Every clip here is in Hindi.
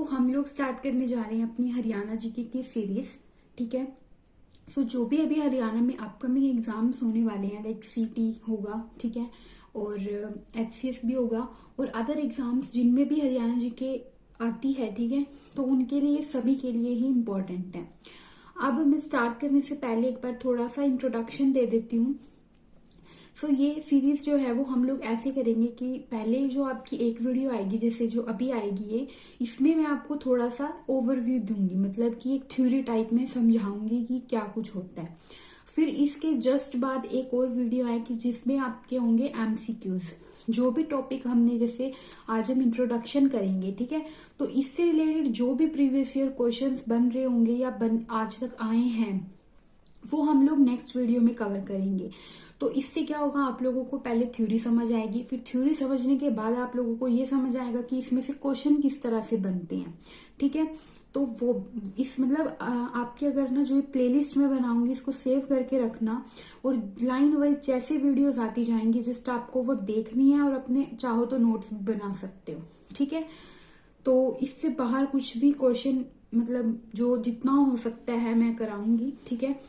हम लोग स्टार्ट करने जा रहे हैं अपनी हरियाणा जीके की सीरीज। ठीक है। जो भी अभी हरियाणा में अपकमिंग एग्जाम्स होने वाले हैं, लाइक सीटी होगा, ठीक है, और एचसीएस भी होगा, और अदर एग्जाम्स जिनमें भी हरियाणा जीके आती है, ठीक है, तो उनके लिए सभी के लिए ही इम्पोर्टेंट है। अब मैं स्टार्ट करने से पहले एक बार थोड़ा सा इंट्रोडक्शन दे देती हूँ। ये सीरीज जो है वो हम लोग ऐसे करेंगे कि पहले जो आपकी एक वीडियो आएगी, जैसे जो अभी आएगी ये, इसमें मैं आपको थोड़ा सा ओवरव्यू दूंगी, मतलब कि एक थ्योरी टाइप में समझाऊंगी कि क्या कुछ होता है। फिर इसके जस्ट बाद एक और वीडियो आएगी जिसमें आपके होंगे एमसीक्यूज, जो भी टॉपिक हमने, जैसे आज हम इंट्रोडक्शन करेंगे, ठीक है, तो इससे रिलेटेड जो भी प्रीवियस ईयर क्वेश्चंस बन रहे होंगे या आज तक आए हैं वो हम लोग नेक्स्ट वीडियो में कवर करेंगे। तो इससे क्या होगा, आप लोगों को पहले थ्योरी समझ आएगी, फिर थ्योरी समझने के बाद आप लोगों को ये समझ आएगा कि इसमें से क्वेश्चन किस तरह से बनते हैं। ठीक है, तो वो इस मतलब आपके अगर ना जो प्लेलिस्ट में बनाऊंगी इसको सेव करके रखना, और लाइन वाइज जैसे वीडियोस आती जाएंगी जस्ट आपको वो देखनी है, और अपने चाहो तो नोट्स बना सकते हो। ठीक है, तो इससे बाहर कुछ भी क्वेश्चन मतलब जो जितना हो सकता है मैं कराऊंगी। ठीक है,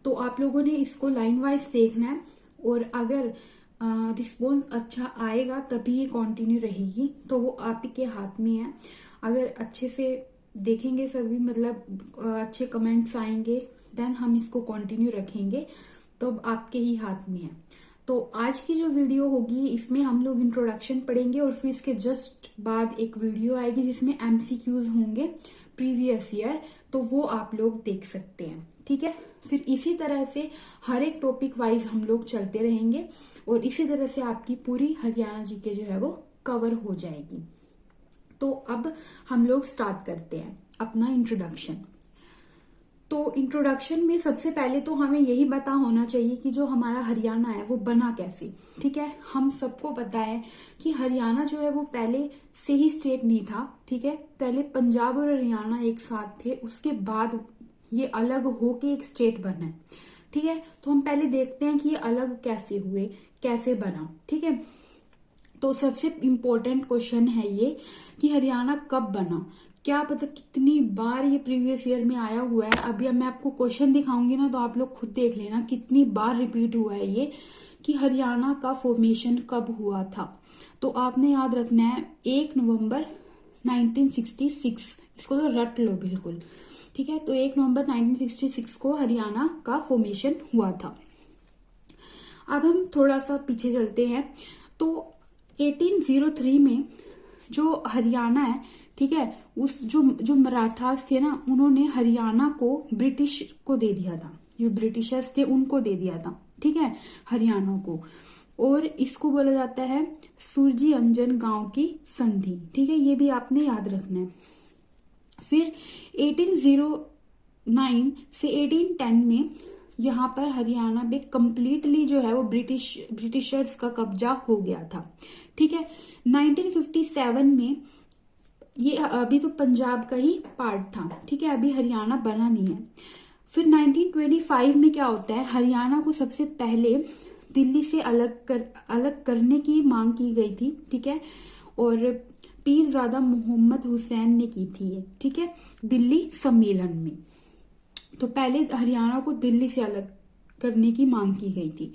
तो आप लोगों ने इसको लाइन वाइज देखना है, और अगर रिस्पॉन्स अच्छा आएगा तभी ये कंटिन्यू रहेगी, तो वो आप ही के हाथ में है। अगर अच्छे से देखेंगे सभी, मतलब अच्छे कमेंट्स आएंगे, देन हम इसको कंटिन्यू रखेंगे, तो अब आपके ही हाथ में है। तो आज की जो वीडियो होगी इसमें हम लोग इंट्रोडक्शन पढ़ेंगे, और फिर इसके जस्ट बाद एक वीडियो आएगी जिसमें एमसीक्यूज होंगे प्रीवियस ईयर, तो वो आप लोग देख सकते हैं। ठीक है, फिर इसी तरह से हर एक टॉपिक वाइज हम लोग चलते रहेंगे, और इसी तरह से आपकी पूरी हरियाणा जीके जो है वो कवर हो जाएगी। तो अब हम लोग स्टार्ट करते हैं अपना इंट्रोडक्शन। तो इंट्रोडक्शन में सबसे पहले तो हमें यही पता होना चाहिए कि जो हमारा हरियाणा है वो बना कैसे। ठीक है, हम सबको पता है कि हरियाणा जो है वो पहले से ही स्टेट नहीं था। ठीक है, पहले पंजाब और हरियाणा एक साथ थे, उसके बाद ये अलग होके एक स्टेट बना है। ठीक है, तो हम पहले देखते हैं कि ये अलग कैसे हुए, कैसे बना। ठीक है, तो सबसे इम्पोर्टेंट क्वेश्चन है ये कि हरियाणा कब बना। क्या पता कितनी बार ये प्रीवियस ईयर में आया हुआ है। अभी मैं आपको क्वेश्चन दिखाऊंगी ना, तो आप लोग खुद देख लेना कितनी बार रिपीट हुआ है ये कि हरियाणा का फॉर्मेशन कब हुआ था। तो आपने याद रखना है 1 नवंबर 1966, इसको तो रट लो बिल्कुल। ठीक है, तो 1 नवंबर 1966 को हरियाणा का फॉर्मेशन हुआ था। अब हम थोड़ा सा पीछे चलते हैं, तो 1803 में जो हरियाणा है, ठीक है, उस जो मराठास थे ना, उन्होंने हरियाणा को ब्रिटिश को दे दिया था। जो ब्रिटिशर्स थे उनको दे दिया था, ठीक है, हरियाणा को, और इसको बोला जाता है सुरजी अंजन गांव की संधि। ठीक है, ये भी आपने याद रखना है। फिर 1809 से 1810 में यहाँ पर हरियाणा में कंप्लीटली जो है वो ब्रिटिशर्स का कब्जा हो गया था। ठीक है, 1957 में ये अभी तो पंजाब का ही पार्ट था। ठीक है, अभी हरियाणा बना नहीं है। फिर 1925 में क्या होता है, हरियाणा को सबसे पहले दिल्ली से अलग करने की मांग की गई थी। ठीक है, और पीरजादा मोहम्मद हुसैन ने की थी ये, ठीक है, दिल्ली सम्मेलन में। तो पहले हरियाणा को दिल्ली से अलग करने की मांग की गई थी।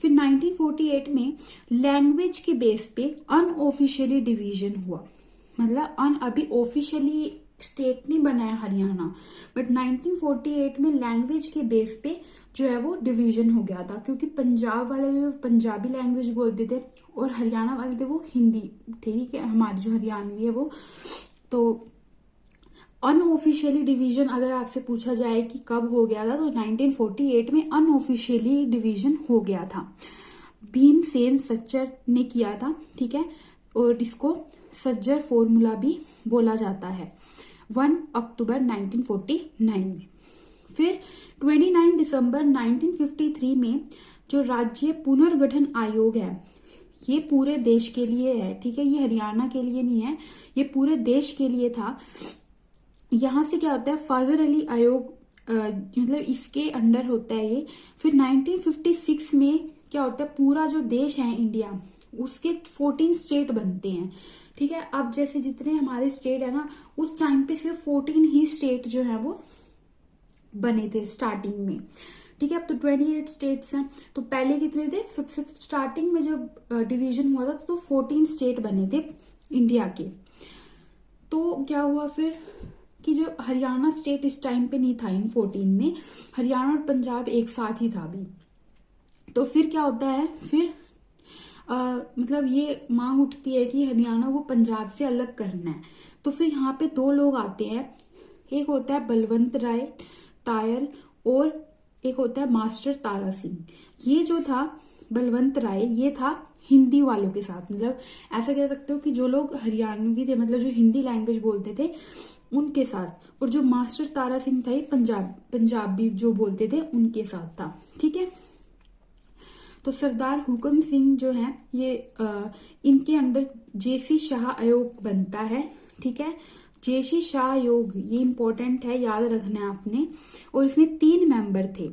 फिर 1948 में लैंग्वेज के बेस पे अनऑफिशियली डिवीजन हुआ, मतलब अभी ऑफिशियली स्टेट नहीं बना है हरियाणा, बट 1948 में लैंग्वेज के बेस पे जो है वो डिवीजन हो गया था, क्योंकि पंजाब वाले जो पंजाबी लैंग्वेज बोलते थे और हरियाणा वाले थे वो हिंदी थे। ठीक है, हमारी जो हरियाणवी है वो, तो अनऑफिशियली डिवीजन अगर आपसे पूछा जाए कि कब हो गया था, तो 1948 में अनऑफिशियली डिवीजन हो गया था। भीमसेन सच्चर ने किया था। ठीक है, और इसको सज्जर फॉर्मूला भी बोला जाता है, 1 अक्टूबर 1949 में। फिर 29 दिसंबर 1953 में जो राज्य पुनर्गठन आयोग है, ये पूरे देश के लिए है। ठीक है, ये हरियाणा के लिए नहीं है, ये पूरे देश के लिए था। यहाँ से क्या होता है, फाजर अली आयोग मतलब इसके अंडर होता है ये। फिर 1956 में क्या होता है, पूरा जो देश है इंडिया उसके 14 स्टेट बनते हैं। ठीक है, अब जैसे जितने हमारे स्टेट है ना, उस टाइम पे सिर्फ 14 ही स्टेट जो है वो बने थे स्टार्टिंग में। ठीक है, अब तो 28 स्टेट्स हैं। तो पहले कितने थे? सबसे स्टार्टिंग में जब डिवीजन हुआ था तो 14 स्टेट बने थे इंडिया के। तो क्या हुआ फिर कि जो हरियाणा स्टेट इस टाइम पे नहीं था इन 14 में, हरियाणा और पंजाब एक साथ ही था अभी। तो फिर क्या होता है, फिर मतलब ये मांग उठती है कि हरियाणा को पंजाब से अलग करना है। तो फिर यहाँ पे दो लोग आते हैं, एक होता है बलवंत राय तायल और एक होता है मास्टर तारा सिंह। ये जो था बलवंत राय, ये था हिंदी वालों के साथ, मतलब ऐसा कह सकते हो कि जो लोग हरियाणवी थे, मतलब जो हिंदी लैंग्वेज बोलते थे उनके साथ, और जो मास्टर तारा सिंह था ये पंजाबी जो बोलते थे उनके साथ था। ठीक है, तो सरदार हुकम सिंह जो है ये इनके अंडर जेसी शाह आयोग बनता है। ठीक है, जेसी शाह आयोग ये इंपॉर्टेंट है, याद रखना है आपने। और इसमें 3 मेंबर थे।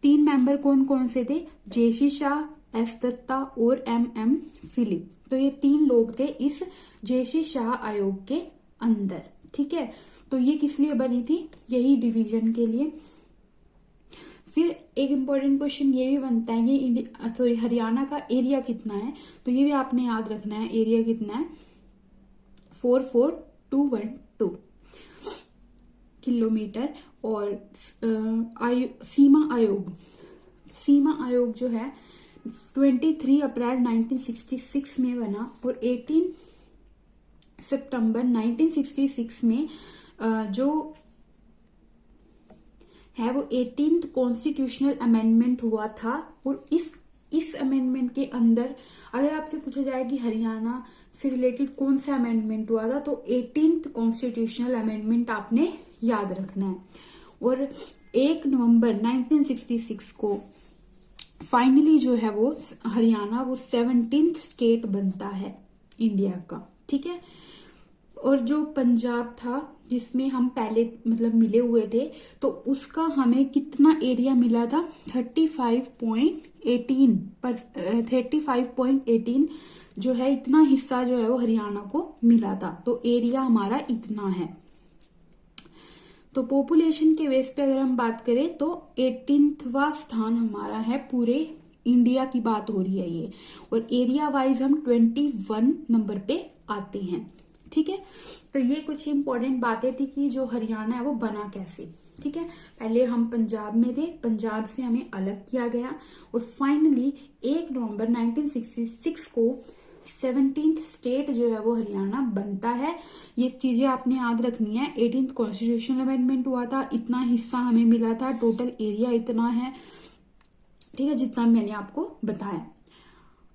3 मेंबर कौन कौन से थे? जेसी शाह, एस दत्ता और एम फिलिप। तो ये 3 लोग थे इस जेसी शाह आयोग के अंदर। ठीक है, तो ये किस लिए बनी थी? यही डिवीजन के लिए। फिर एक इम्पोर्टेंट क्वेश्चन ये भी बनता है कि हरियाणा का एरिया कितना है? तो ये भी आपने याद रखना है, एरिया कितना है? 44212 किलोमीटर। और सीमा आयोग जो है 23 अप्रैल 1966 में बना और 18 सितंबर 1966 में जो है वो 18th कॉन्स्टिट्यूशनल अमेंडमेंट हुआ था। और इस अमेंडमेंट के अंदर अगर आपसे पूछा जाए कि हरियाणा से रिलेटेड कौन सा अमेंडमेंट हुआ था, तो 18th कॉन्स्टिट्यूशनल अमेंडमेंट आपने याद रखना है। और 1 नवंबर 1966 को फाइनली जो है वो हरियाणा वो 17th स्टेट बनता है इंडिया का। ठीक है, और जो पंजाब था जिसमें हम पहले मतलब मिले हुए थे, तो उसका हमें कितना एरिया मिला था? 35.18 जो है, इतना हिस्सा जो है वो हरियाणा को मिला था। तो एरिया हमारा इतना है। तो पॉपुलेशन के बेस पे अगर हम बात करें तो 18वां स्थान हमारा है, पूरे इंडिया की बात हो रही है ये। और एरिया वाइज हम 21 नंबर पे आते हैं। ठीक है, तो ये कुछ इंपॉर्टेंट बातें थी कि जो हरियाणा है वो बना कैसे। ठीक है, पहले हम पंजाब में थे, पंजाब से हमें अलग किया गया और फाइनली 1 नवंबर 1966 को 17th स्टेट जो है वो हरियाणा बनता है। ये चीजें आपने याद रखनी है। 18th कॉन्स्टिट्यूशनल अमेंडमेंट हुआ था, इतना हिस्सा हमें मिला था, टोटल एरिया इतना है। ठीक है, जितना मैंने आपको बताया।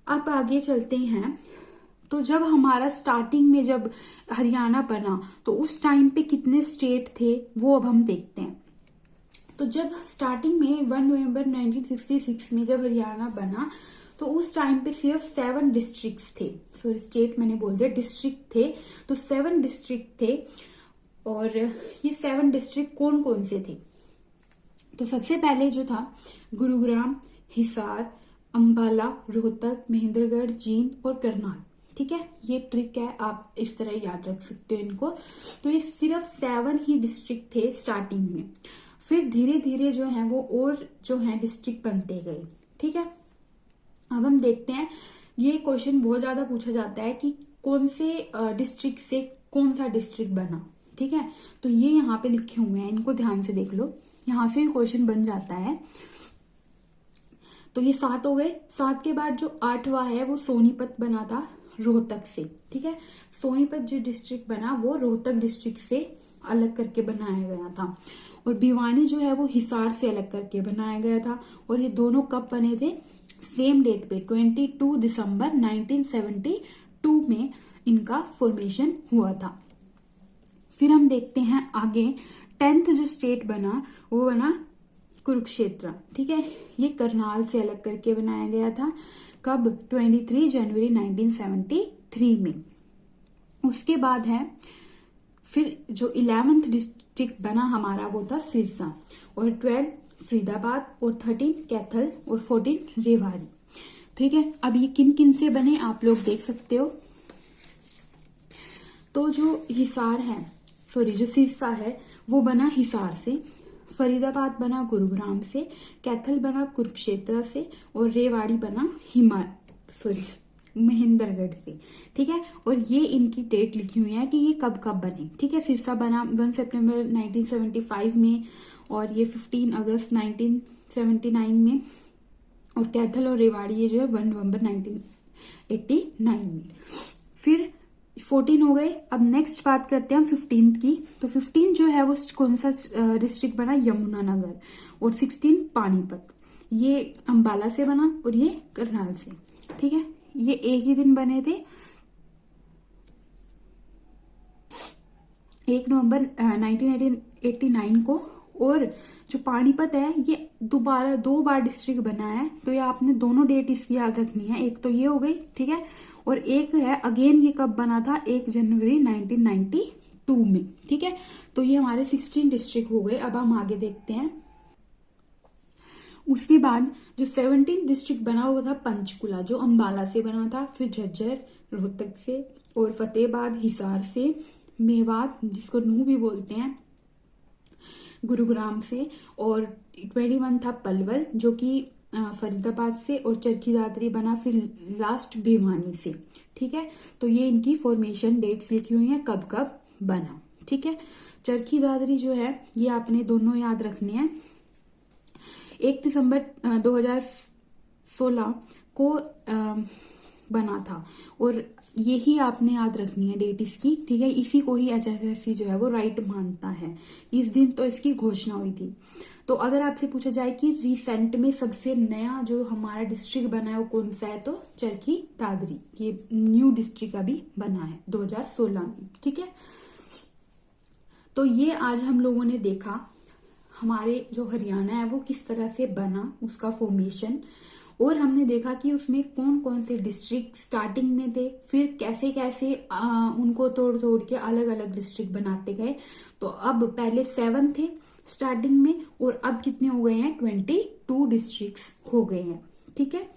अब आगे चलते हैं। तो जब हमारा स्टार्टिंग में जब हरियाणा बना तो उस टाइम पे कितने स्टेट थे वो अब हम देखते हैं। तो जब स्टार्टिंग में 1 नवंबर 1966 में जब हरियाणा बना तो उस टाइम पे सिर्फ 7 डिस्ट्रिक्ट्स थे। सॉरी, स्टेट मैंने बोल दिया, डिस्ट्रिक्ट थे। तो 7 डिस्ट्रिक्ट थे। और ये 7 डिस्ट्रिक्ट कौन कौन से थे? तो सबसे पहले जो था गुरुग्राम, हिसार, अंबाला, रोहतक, महेंद्रगढ़, जींद और करनाल। ठीक है, ये ट्रिक है, आप इस तरह याद रख सकते हो इनको। तो ये सिर्फ 7 ही डिस्ट्रिक्ट थे स्टार्टिंग में। फिर धीरे धीरे जो है वो और जो है डिस्ट्रिक्ट बनते गए। ठीक है, अब हम देखते हैं। ये क्वेश्चन बहुत ज्यादा पूछा जाता है कि कौन से डिस्ट्रिक्ट से कौन सा डिस्ट्रिक्ट बना। ठीक है, तो ये यहाँ पे लिखे हुए हैं, इनको ध्यान से देख लो, यहाँ से भी क्वेश्चन बन जाता है। तो ये 7 हो गए। 7 के बाद जो 8वां है वो सोनीपत बना था रोहतक से। ठीक है, सोनीपत जो डिस्ट्रिक्ट बना वो रोहतक डिस्ट्रिक्ट से अलग करके बनाया गया था। और भिवानी जो है वो हिसार से अलग करके बनाया गया था। और ये दोनों कब बने थे? सेम डेट पे 22 दिसंबर 1972 में इनका फॉर्मेशन हुआ था। फिर हम देखते हैं आगे। 10th जो स्टेट बना वो बना कुरुक्षेत्र। ठीक है, ये करनाल से अलग करके बनाया गया था। कब? 23 जनवरी 1973 में। उसके बाद है फिर जो 11th डिस्ट्रिक्ट बना हमारा वो था सिरसा। और 12 फरीदाबाद और 13 कैथल और 14 रेवाड़ी। ठीक है। अब ये किन किन से बने आप लोग देख सकते हो। तो जो हिसार है, सॉरी जो सिरसा है वो बना हिसार से, फरीदाबाद बना गुरुग्राम से, कैथल बना कुरुक्षेत्र से, और रेवाड़ी बना महेंद्रगढ़ से। ठीक है। और ये इनकी डेट लिखी हुई है कि ये कब कब बने। ठीक है। सिरसा बना 1 सितंबर 1975 में, और ये 15 अगस्त 1979 में, और कैथल और रेवाड़ी ये जो है 1 नवंबर 1989 में। फिर 14 हो गए। अब नेक्स्ट बात करते हैं हम 15 की। तो 15 जो है वो कौन सा डिस्ट्रिक्ट बना, यमुनानगर, और 16 पानीपत, ये अंबाला से बना, और ये करनाल से। ठीक है। ये एक ही दिन बने थे, 1 नवंबर 1989 को। और जो पानीपत है ये दो बार डिस्ट्रिक्ट बना है, तो ये आपने दोनों डेट इसकी याद रखनी है। एक तो ये हो गई, ठीक है, और एक है अगेन ये कब बना था, 1 जनवरी 1992 में। ठीक है। तो ये हमारे 16 डिस्ट्रिक्ट हो गए। अब हम आगे देखते हैं। उसके बाद जो 17 डिस्ट्रिक्ट बना हुआ था पंचकुला, जो अंबाला से बना था, फिर झज्जर रोहतक से, और फतेहाबाद हिसार से, मेवात जिसको नूह भी बोलते हैं गुरुग्राम से, और 21 था पलवल जो कि फरीदाबाद से, और चरखी दादरी बना फिर लास्ट भिवानी से। ठीक है। तो ये इनकी फॉर्मेशन डेट्स लिखी हुई हैं कब कब बना। ठीक है। चरखी दादरी जो है ये आपने दोनों याद रखने हैं। 1 दिसंबर 2016 को बना था, और यही आपने याद रखनी है डेट इसकी। ठीक है। इसी को ही HSSC जो है वो राइट मानता है। इस दिन तो इसकी घोषणा हुई थी। तो अगर आपसे पूछा जाए कि रिसेंट में सबसे नया जो हमारा डिस्ट्रिक्ट बना है वो कौन सा है, तो चरखी दादरी, ये न्यू डिस्ट्रिक्ट अभी बना है 2016 में। ठीक है। तो ये आज हम लोगों ने देखा हमारे जो हरियाणा है वो किस तरह से बना, उसका फॉर्मेशन, और हमने देखा कि उसमें कौन कौन से डिस्ट्रिक्ट स्टार्टिंग में थे, फिर कैसे कैसे उनको तोड़ तोड़ के अलग अलग डिस्ट्रिक्ट बनाते गए। तो अब पहले 7 थे स्टार्टिंग में, और अब कितने हो गए हैं, 22 डिस्ट्रिक्ट्स हो गए हैं। ठीक है।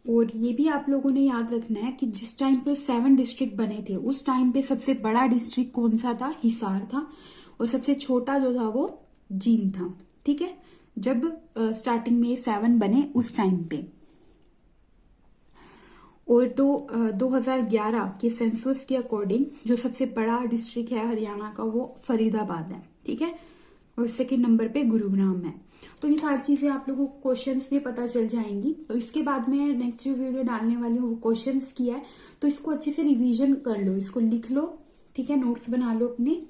और ये भी आप लोगों ने याद रखना है कि जिस टाइम पे 7 डिस्ट्रिक्ट बने थे उस टाइम पे सबसे बड़ा डिस्ट्रिक्ट कौन सा था, हिसार था, और सबसे छोटा जो था वो जींद था। ठीक है। जब स्टार्टिंग में 7 बने उस टाइम पे। और तो 2011 के सेंसस के अकॉर्डिंग जो सबसे बड़ा डिस्ट्रिक्ट है हरियाणा का वो फरीदाबाद है। ठीक है। और सेकंड नंबर पे गुरुग्राम है। तो ये सारी चीजें आप लोगों को क्वेश्चंस में पता चल जाएंगी। तो इसके बाद में नेक्स्ट जो वीडियो डालने वाली हूँ वो क्वेश्चंस की है, तो इसको अच्छे से रिवीजन कर लो, इसको लिख लो। ठीक है। नोट्स बना लो अपने,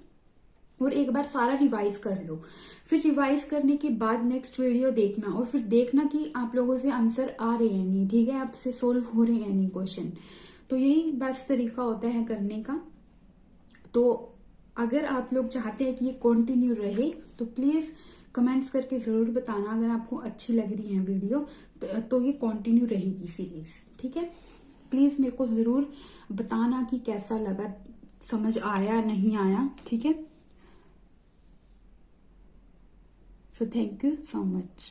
और एक बार सारा रिवाइज कर लो। फिर रिवाइज करने के बाद नेक्स्ट वीडियो देखना, और फिर देखना कि आप लोगों से आंसर आ रहे हैं नहीं। ठीक है। आपसे सोल्व हो रहे हैं नहीं क्वेश्चन। तो यही बेस्ट तरीका होता है करने का। तो अगर आप लोग चाहते हैं कि ये कंटिन्यू रहे तो प्लीज कमेंट्स करके जरूर बताना। अगर आपको अच्छी लग रही है वीडियो तो ये कंटिन्यू रहेगी सीरीज। ठीक है। प्लीज मेरे को जरूर बताना कि कैसा लगा, समझ आया नहीं आया। ठीक है। So thank you so much.